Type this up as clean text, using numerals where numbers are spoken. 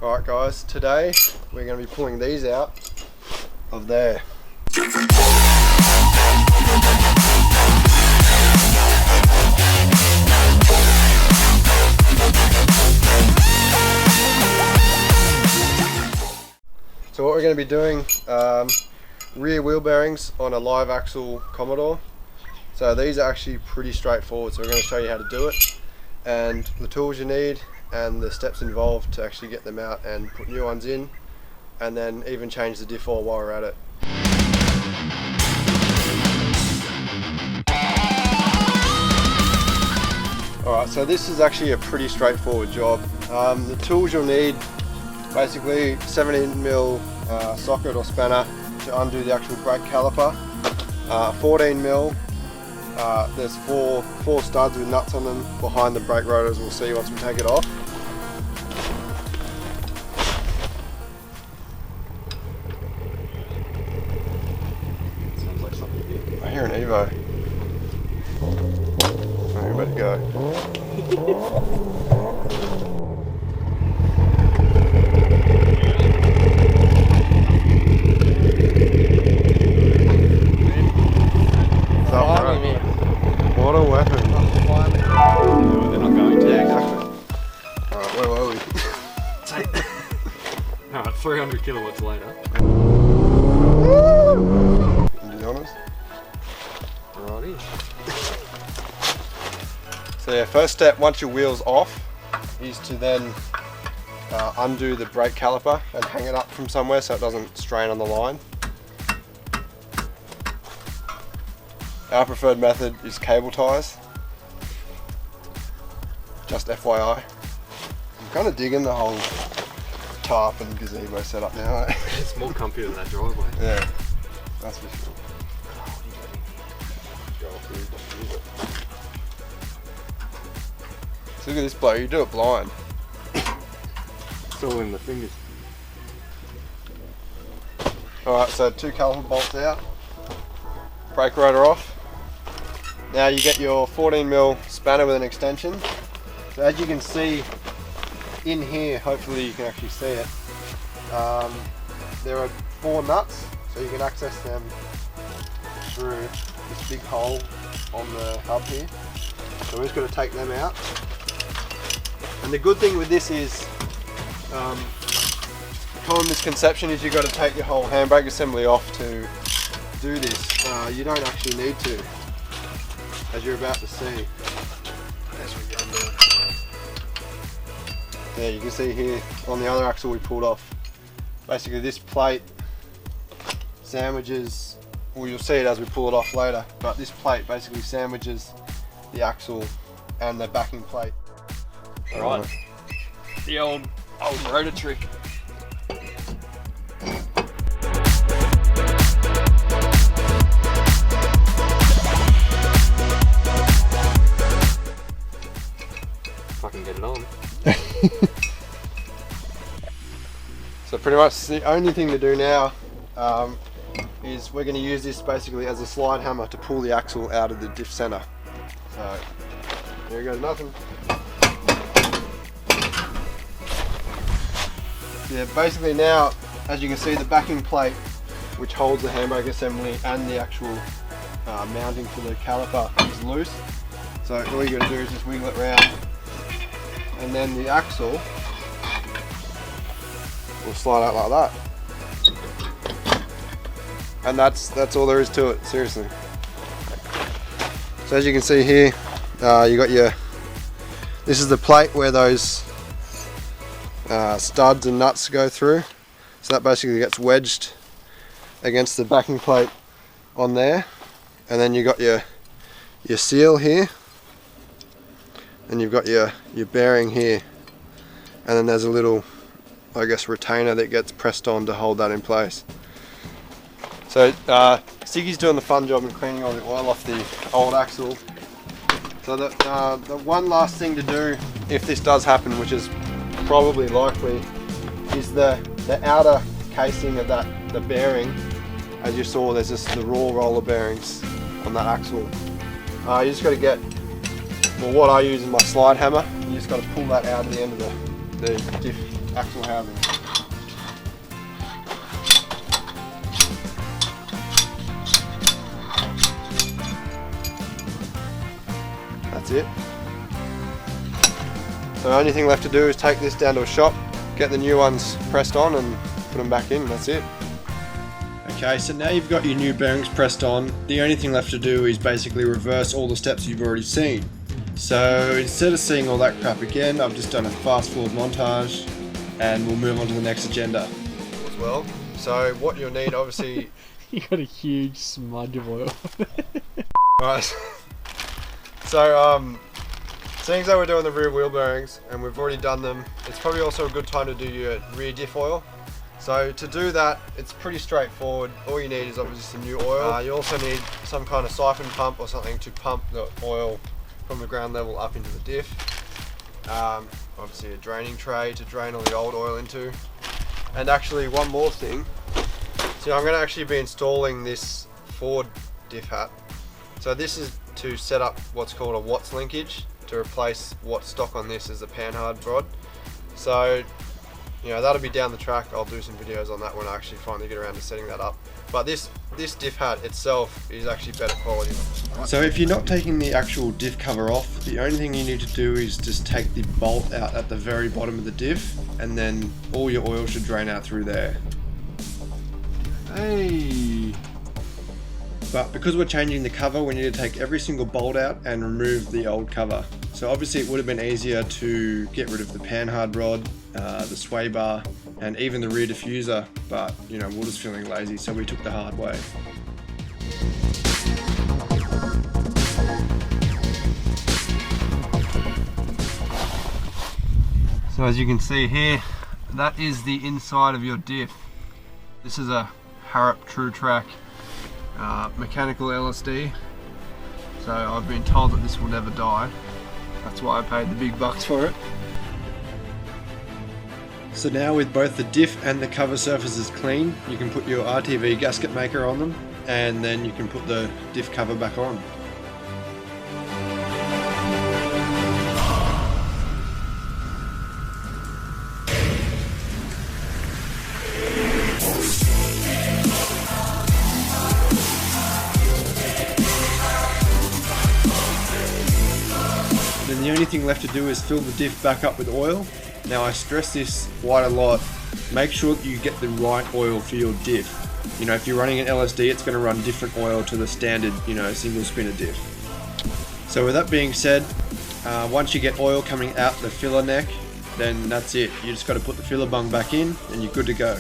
Alright guys, today we're going to be pulling these out of there. So what we're going to be doing, rear wheel bearings on a live axle Commodore. So these are actually pretty straightforward, so we're going to show you how to do it and the tools you need and the steps involved to actually get them out and put new ones in, and then even change the diff oil while we're at it. Alright, so this is actually a pretty straightforward job. The tools you'll need, basically 17mm socket or spanner to undo the actual brake caliper, 14mm, there's four studs with nuts on them behind the brake rotors, we'll see once we take it off. Sounds like something big. I hear an Evo. Oh, you better go. What a weapon. They're not going to. Yeah, exactly. Alright, where were we? Alright, 300 kilowatts later. Can you be honest? Alrighty. So yeah, first step, once your wheel's off, is to then undo the brake caliper and hang it up from somewhere so it doesn't strain on the line. Our preferred method is cable ties, just FYI. I'm kind of digging the whole tarp and gazebo setup now. It's more comfier than that driveway. Yeah, that's for sure. So look at this blow, you do it blind. It's all in the fingers. Alright, so 2 caliper bolts out, brake rotor off. Now you get your 14mm spanner with an extension. So as you can see in here, hopefully you can actually see it, there are 4 nuts, so you can access them through this big hole on the hub here. So we're just going to take them out. And the good thing with this is, common misconception is you've got to take your whole handbrake assembly off to do this. You don't actually need to, as you're about to see. As we get under. Yeah, you can see here on the other axle we pulled off. Basically this plate sandwiches, well you'll see it as we pull it off later, but this plate basically sandwiches the axle and the backing plate. Right, the old rotor trick. Fucking get it on. So pretty much the only thing to do now is we're going to use this basically as a slide hammer to pull the axle out of the diff center. So there goes nothing. Yeah, basically now, as you can see, the backing plate which holds the handbrake assembly and the actual mounting for the caliper is loose. So all you got to do is just wiggle it around, and then the axle will slide out like that. And that's all there is to it, seriously. So as you can see here, you got this is the plate where those studs and nuts go through. So that basically gets wedged against the backing plate on there, and then you got your seal here, and you've got your bearing here, and then there's a little, I guess, retainer that gets pressed on to hold that in place. So Siggy's doing the fun job of cleaning all the oil off the old axle. So the one last thing to do if this does happen, which is probably likely, is the outer casing of the bearing. As you saw, there's just the raw roller bearings on that axle. You just got to get, well, what I use is my slide hammer. You just got to pull that out of the end of the diff axle housing. That's it. So the only thing left to do is take this down to a shop, get the new ones pressed on and put them back in, that's it. Okay, so now you've got your new bearings pressed on, the only thing left to do is basically reverse all the steps you've already seen. So instead of seeing all that crap again, I've just done a fast forward montage and we'll move on to the next agenda. As well, so what you'll need obviously... You got a huge smudge of oil. Alright, so seeing as though we're doing the rear wheel bearings and we've already done them, it's probably also a good time to do your rear diff oil. So to do that, it's pretty straightforward. All you need is obviously some new oil. You also need some kind of siphon pump or something to pump the oil from the ground level up into the diff. Obviously a draining tray to drain all the old oil into. And actually one more thing. So I'm going to actually be installing this Ford diff hat. So this is to set up what's called a Watts linkage to replace what's stock on this as a panhard rod. So you know, that'll be down the track. I'll do some videos on that when I actually finally get around to setting that up. But this diff hat itself is actually better quality. So if you're not taking the actual diff cover off, the only thing you need to do is just take the bolt out at the very bottom of the diff, and then all your oil should drain out through there. Hey! But because we're changing the cover, we need to take every single bolt out and remove the old cover. So obviously it would have been easier to get rid of the panhard rod, the sway bar, and even the rear diffuser, but you know, we're just feeling lazy, so we took the hard way. So as you can see here, that is the inside of your diff. This is a Harrop True Track mechanical LSD. So I've been told that this will never die. That's why I paid the big bucks for it. So now with both the diff and the cover surfaces clean, you can put your RTV gasket maker on them, and then you can put the diff cover back on. Then the only thing left to do is fill the diff back up with oil. Now I stress this quite a lot, make sure that you get the right oil for your diff. You know, if you're running an LSD, it's going to run different oil to the standard, you know, single spinner diff. So with that being said, once you get oil coming out the filler neck, then that's it. You just got to put the filler bung back in and you're good to go.